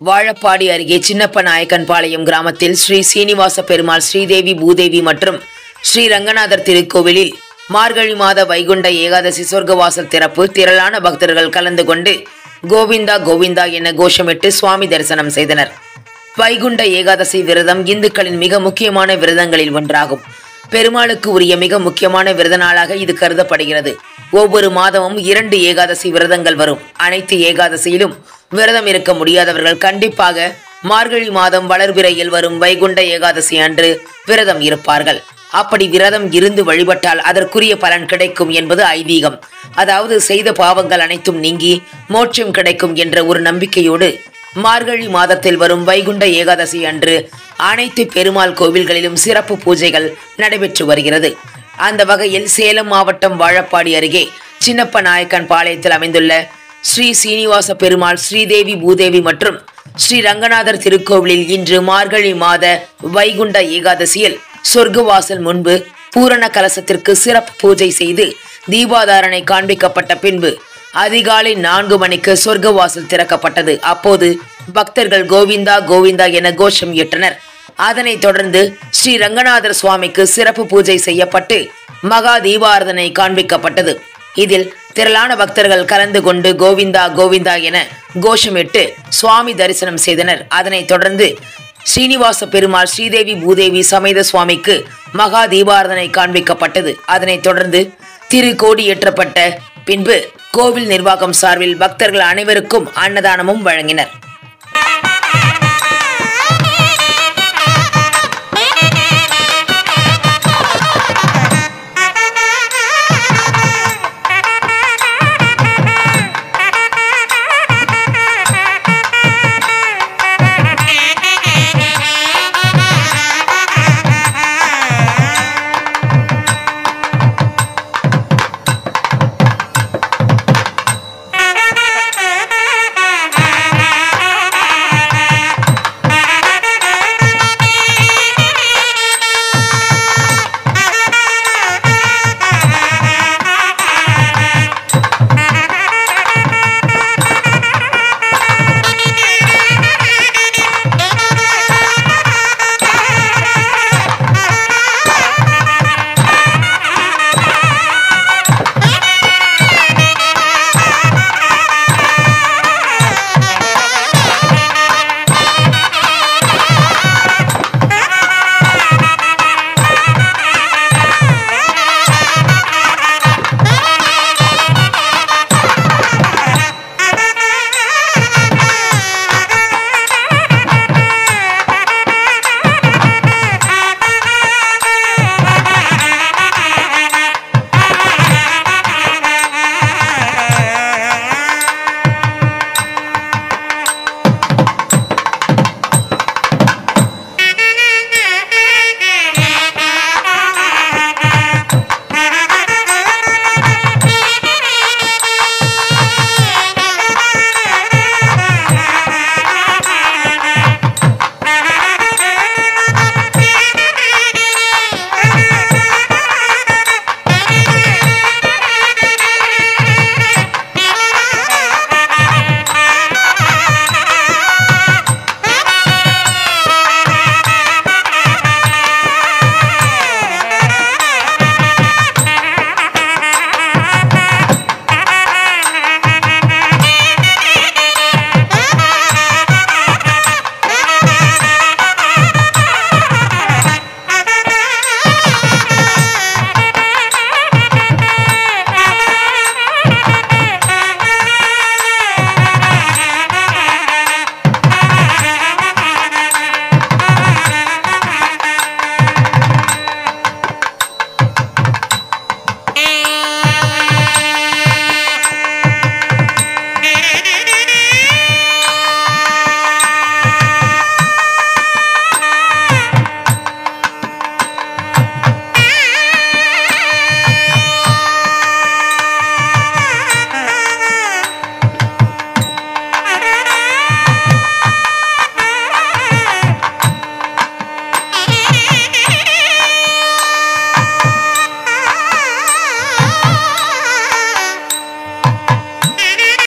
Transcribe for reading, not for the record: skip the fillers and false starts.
வாழப்பாடி அருகே சின்னப்பநாயக்கன்பாளையம் கிராமத்தில் ஸ்ரீ சீனிவாச பெருமாள், ஸ்ரீதேவி பூதேவி மற்றும் ஸ்ரீ ரங்கநாதர் திருக்கோவிலில் மார்கழி மாத வைகுண்ட ஏகாதசி சொர்க்கவாசல் திறப்பு. திரளான பக்தர்கள் கலந்து கொண்டு கோவிந்தா கோவிந்தா என கோஷமிட்டு சுவாமி தரிசனம் செய்தனர். வைகுண்ட ஏகாதசி விரதம் இந்துக்களின் மிக முக்கியமான விரதங்களில் ஒன்றாகும். பெருமாளுக்கு உரிய மிக முக்கியமான விரத நாளாக இது கருதப்படுகிறது. ஒவ்வொரு மாதமும் 2 ஏகாதசி விரதங்கள் வரும். அனைத்து ஏகாதசியிலும் விரதம் இருக்க முடியாதவர்கள் கண்டிப்பாக மார்கழி மாதம் வளர்பிறையில் வரும் வைகுண்ட ஏகாதசி அன்று விரதம் இருப்பார்கள். அப்படி விரதம் இருந்து வழிபட்டால் அதற்குரிய பலன் கிடைக்கும் என்பது ஐதீகம். அதாவது செய்த பாவங்கள் அனைத்தும் நீங்கி மோட்சம் கிடைக்கும் என்ற ஒரு நம்பிக்கையோடு மார்கழி மாதத்தில் வரும் வைகுண்ட ஏகாதசி அன்று அனைத்து பெருமாள் கோவில்களிலும் சிறப்பு பூஜைகள் நடைபெற்று வருகிறது. அந்த வகையில் சேலம் மாவட்டம் வாழப்பாடி அருகே சின்னப்பநாயக்கன்பாளையத்தில் அமைந்துள்ள ஸ்ரீ சீனிவாச பெருமாள், ஸ்ரீதேவி பூதேவி மற்றும் ஸ்ரீ ரங்கநாதர் திருக்கோவிலில் இன்று மார்கழி மாத வைகுண்ட ஏகாதசியில் சொர்க்கவாசல் முன்பு பூரண கலசத்திற்கு சிறப்பு பூஜை செய்து தீபாதாரணை காண்பிக்கப்பட்ட பின்பு அதிகாலை 4 மணிக்கு சொர்க்கவாசல் திறக்கப்பட்டது. அப்போது பக்தர்கள் கோவிந்தா கோவிந்தா என கோஷம் இட்டனர். அதனைத் தொடர்ந்து ஸ்ரீ ரங்கநாதர் சுவாமிக்கு சிறப்பு பூஜை செய்யப்பட்டு மகா தீபாராதனை காண்பிக்கப்பட்டது. இதில் திரளான பக்தர்கள் கலந்து கொண்டு கோவிந்தா கோவிந்தா என கோஷமிட்டு சுவாமி தரிசனம் செய்தனர். அதனைத் தொடர்ந்து ஸ்ரீனிவாச பெருமாள், ஸ்ரீதேவி பூதேவி சமேத சுவாமிக்கு மகா தீபாராதனை காண்பிக்கப்பட்டது. அதனைத் தொடர்ந்து திருக்கோடி ஏற்றப்பட்ட பின்பு கோவில் நிர்வாகம் சார்பில் பக்தர்கள் அனைவருக்கும் அன்னதானமும் வழங்கினர்.